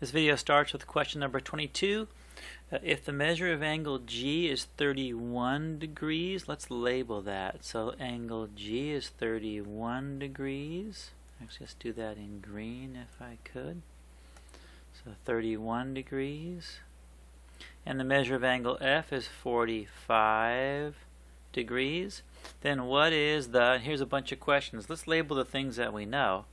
This video starts with question number 22. If the measure of angle G is 31 degrees, let's label that. So angle G is 31 degrees. Actually, let's do that in green if I could. So 31 degrees. And the measure of angle F is 45 degrees. Then what is the, here's a bunch of questions. Let's label the things that we know.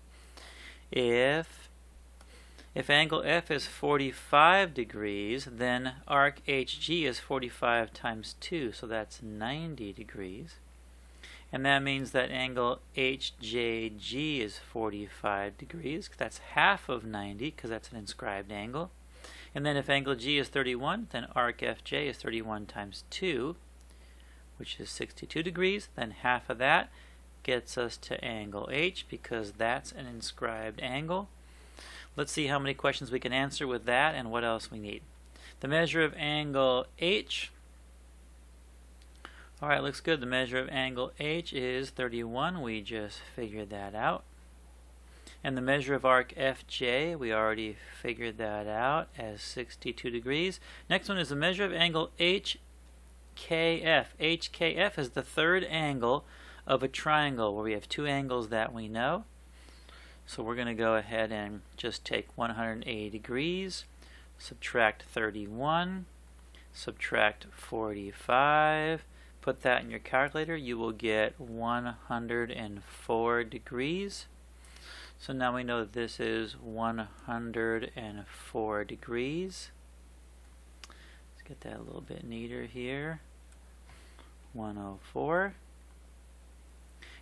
If angle F is 45 degrees, then arc HG is 45 times 2, so that's 90 degrees. And that means that angle HJG is 45 degrees. That's half of 90, because that's an inscribed angle. And then if angle G is 31, then arc FJ is 31 times 2, which is 62 degrees. Then half of that gets us to angle H, because that's an inscribed angle. Let's see how many questions we can answer with that and what else we need. The measure of angle H. Alright, looks good. The measure of angle H is 31. We just figured that out. And the measure of arc FJ, we already figured that out as 62 degrees. Next one is the measure of angle HKF. HKF is the third angle of a triangle where we have two angles that we know. So we're going to go ahead and just take 180 degrees, subtract 31, subtract 45, put that in your calculator. You will get 104 degrees. So now we know that this is 104 degrees. Let's get that a little bit neater here. 104.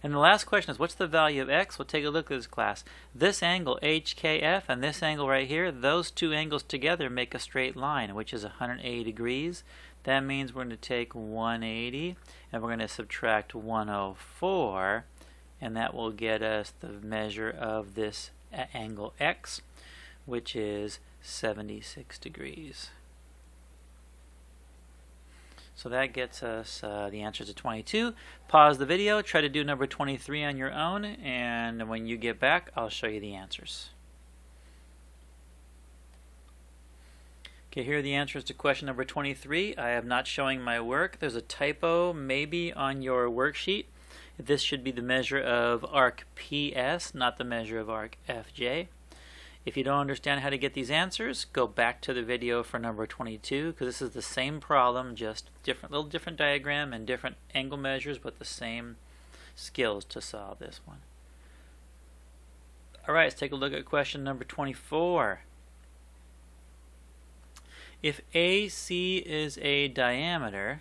And the last question is, what's the value of x? We'll take a look at this class. This angle, HKF, and this angle right here, those two angles together make a straight line, which is 180 degrees. That means we're going to take 180, and we're going to subtract 104, and that will get us the measure of this angle x, which is 76 degrees. So that gets us the answers to 22. Pause the video, try to do number 23 on your own, and when you get back, I'll show you the answers. Okay, here are the answers to question number 23. I am not showing my work. There's a typo maybe on your worksheet. This should be the measure of arc PS, not the measure of arc FJ. If you don't understand how to get these answers, go back to the video for number 22, because this is the same problem, just little different diagram and different angle measures, but the same skills to solve this one. Alright, let's take a look at question number 24. If AC is a diameter,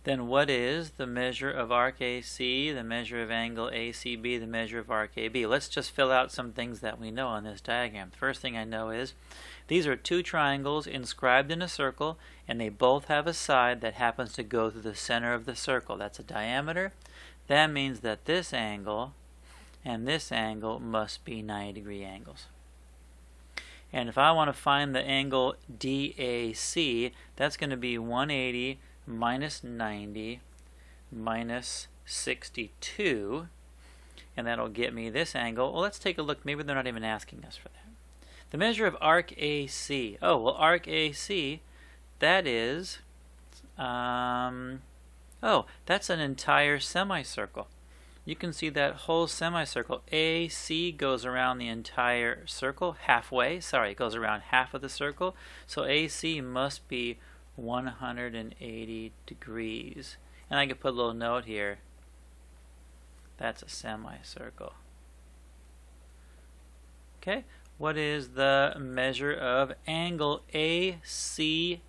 then what is the measure of arc AC, the measure of angle ACB, the measure of arc AB? Let's just fill out some things that we know on this diagram. The first thing I know is these are two triangles inscribed in a circle, and they both have a side that happens to go through the center of the circle. That's a diameter. That means that this angle and this angle must be 90-degree angles. And if I want to find the angle DAC, that's going to be 180 minus 90 minus 62, and that'll get me this angle. Well, let's take a look. Maybe they're not even asking us for that. The measure of arc AC. Oh, well, arc AC, that is, that's an entire semicircle. You can see that whole semicircle. AC goes around the entire circle, halfway. Sorry, it goes around half of the circle. So AC must be 180 degrees. And I can put a little note here. That's a semicircle. Okay, what is the measure of angle ACB?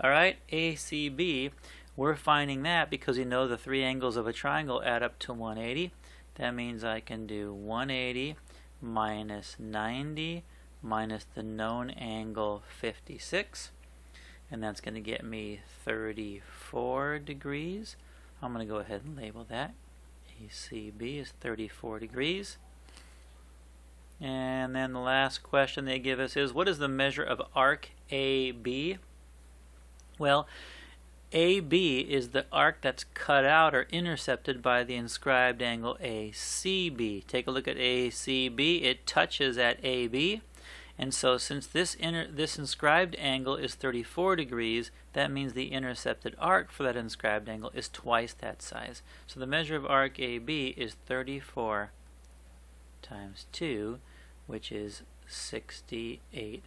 Alright, ACB, we're finding that because you know the three angles of a triangle add up to 180. That means I can do 180 minus 90 minus the known angle 56. And that's going to get me 34 degrees. I'm going to go ahead and label that. ACB is 34 degrees. And then the last question they give us is, what is the measure of arc AB? Well, AB is the arc that's cut out or intercepted by the inscribed angle ACB. Take a look at ACB. It touches at AB, And so since this inscribed angle is 34 degrees, that means the intercepted arc for that inscribed angle is twice that size. So the measure of arc AB is 34 times 2, which is 68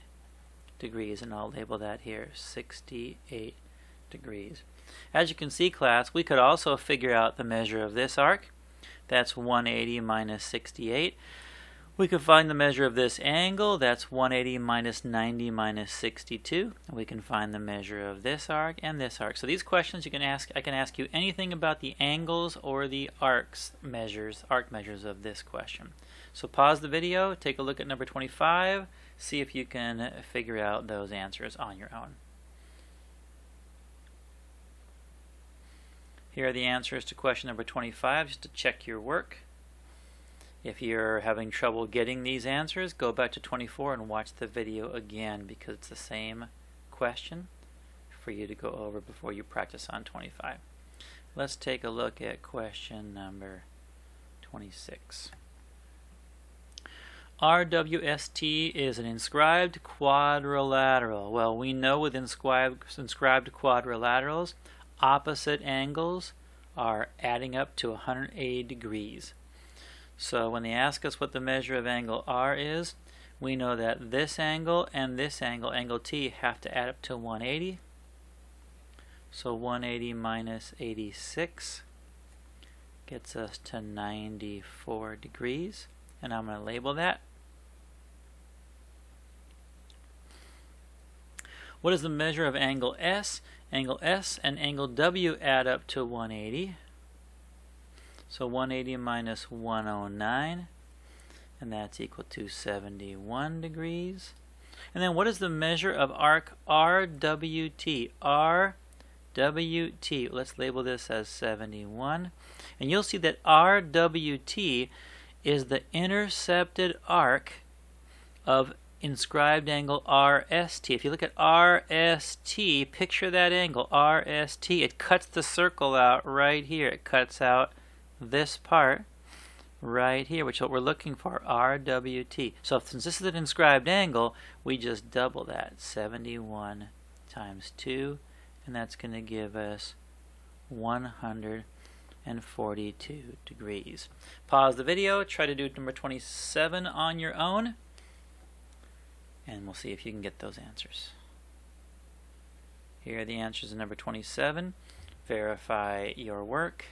degrees, and I'll label that here, 68 degrees. As you can see, class, we could also figure out the measure of this arc. That's 180 minus 68. We could find the measure of this angle. That's 180 minus 90 minus 62. We can find the measure of this arc and this arc. So these questions you can ask, I can ask you anything about the angles or the arc measures of this question. So pause the video, take a look at number 25, see if you can figure out those answers on your own. Here are the answers to question number 25, just to check your work. If you're having trouble getting these answers, go back to 24 and watch the video again, because it's the same question for you to go over before you practice on 25. Let's take a look at question number 26. RWST is an inscribed quadrilateral. Well, we know with inscribed quadrilaterals, opposite angles are adding up to 180 degrees. So when they ask us what the measure of angle R is, we know that this angle and this angle, angle T, have to add up to 180. So 180 minus 86 gets us to 94 degrees. And I'm going to label that. What is the measure of angle S? Angle S and angle W add up to 180. So 180 minus 109, and that's equal to 71 degrees. And then what is the measure of arc RWT? RWT, let's label this as 71. And you'll see that RWT is the intercepted arc of inscribed angle RST. If you look at RST, picture that angle, RST. It cuts the circle out right here. It cuts out this part right here, which is what we're looking for, RWT. So since this is an inscribed angle, we just double that, 71 times 2, and that's going to give us 142 degrees. Pause the video, try to do number 27 on your own, and we'll see if you can get those answers. Here are the answers in number 27. Verify your work.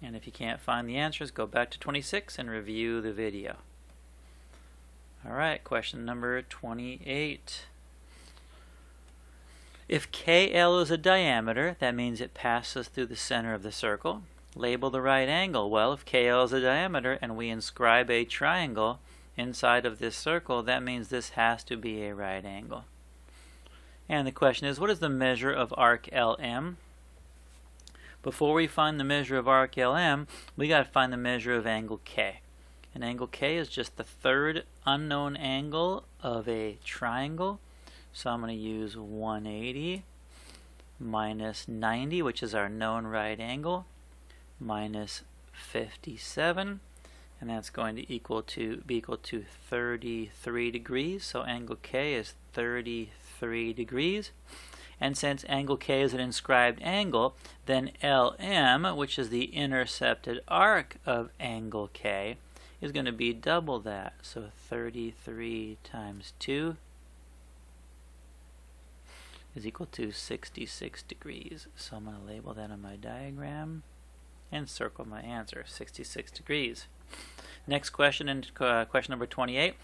And if you can't find the answers, go back to 26 and review the video. Alright, question number 28. If KL is a diameter, that means it passes through the center of the circle. Label the right angle. Well, if KL is a diameter and we inscribe a triangle inside of this circle, that means this has to be a right angle. And the question is, what is the measure of arc LM? Before we find the measure of arc LM, we got to find the measure of angle K. And angle K is just the third unknown angle of a triangle. So I'm going to use 180 minus 90, which is our known right angle, minus 57. And that's going to be equal to 33 degrees. So angle K is 33 degrees. And since angle K is an inscribed angle, then LM, which is the intercepted arc of angle K, is going to be double that. So 33 times 2 is equal to 66 degrees. So I'm going to label that on my diagram and circle my answer, 66 degrees. Next question, question number 28.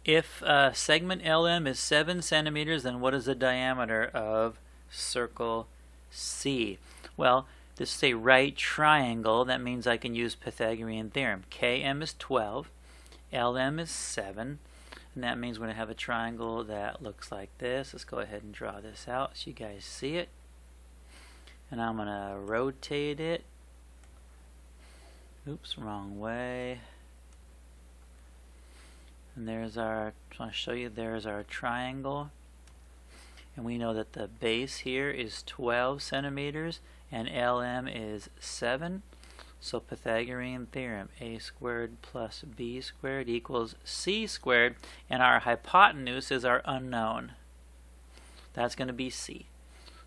If segment LM is 7 centimeters, then what is the diameter of circle C? Well, this is a right triangle. That means I can use Pythagorean theorem. KM is 12, LM is 7, and that means we're going to have a triangle that looks like this. Let's go ahead and draw this out so you guys see it. And I'm going to rotate it. Oops, wrong way. And there's our, I want to show you, there's our triangle. And we know that the base here is 12 centimeters and LM is 7. So Pythagorean theorem, a squared plus b squared equals c squared, and our hypotenuse is our unknown. That's going to be c.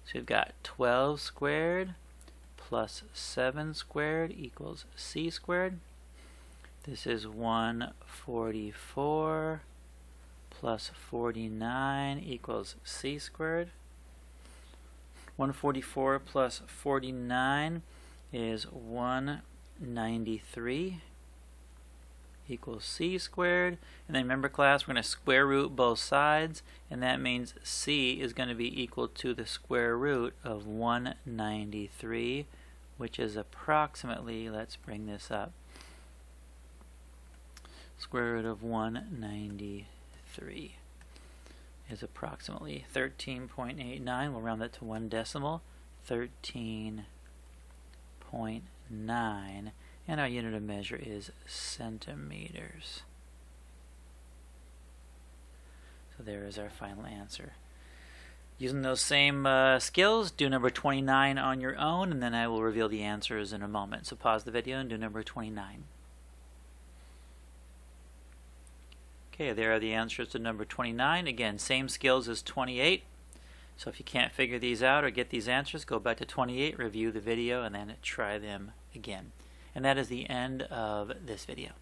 So we've got 12 squared plus 7 squared equals c squared. This is 144 plus 49 equals c squared. 144 plus 49 is 193 equals c squared. And then remember, class, we're going to square root both sides, and that means c is going to be equal to the square root of 193, which is approximately, let's bring this up, square root of 193 is approximately 13.89. We'll round that to one decimal, 13.9, and our unit of measure is centimeters. So there is our final answer. Using those same skills, do number 29 on your own, and then I will reveal the answers in a moment. So pause the video and do number 29. Okay, there are the answers to number 29. Again, same skills as 28. So if you can't figure these out or get these answers, go back to 28, review the video, and then try them again. And that is the end of this video.